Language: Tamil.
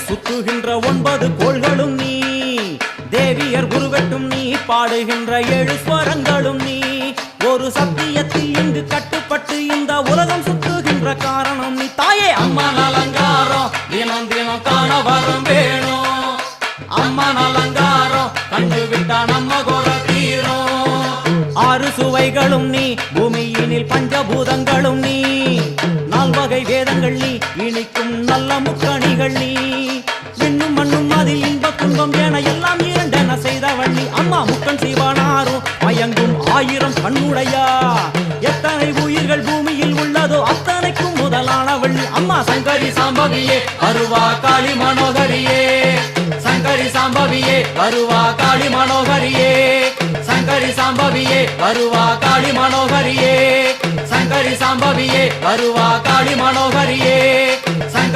சுத்துகின்ற 9 கோள்களும் நீ, தேவியர் உருவெட்டும் நீ, பாடுகின்ற 7 ஸ்வரங்களும் நீ. ஒரு சத்தியத்தில் இங்கு கட்டுப்பட்டு இந்த உலகம் சுத்துகின்ற காரணம் நீ தாயே. அம்மன் அலங்காரம் தினம் தினம் காண வரம் வேணும். அம்மன் அலங்காரம் கண்டு விட்டா நம்ம குறை தீரும். 6 சுவைகளும் நீ, பூமியினில் பஞ்சபூதங்களும் நீ, 4 வகை வேதங்கள் நீ, இனிக்கும் நல்ல முக்கணிகள் நீ. விண்ணும் மண்ணும் அதில் இன்ப துன்பம் என எல்லாம் இரண்டென செய்தவள் நீ. அம்மா முக்கன் சிவனாரும் மயங்கும் 1000 கண்ணுடையா. எத்தனை உயிர்கள் பூமியில் உள்ளதோ அத்தனைக்கும் முதலானவள் நீ. அம்மா சங்கரி சாம்பவியே வருவா காளி மனோகரியே. சங்கரி சாம்பவியே வருவா காளி மனோகரியே. சங்கரி சாம்பவியே வருவா காளி மனோகரியே. சங்கரி சாம்பவியே வருவா காளி மனோகரியே.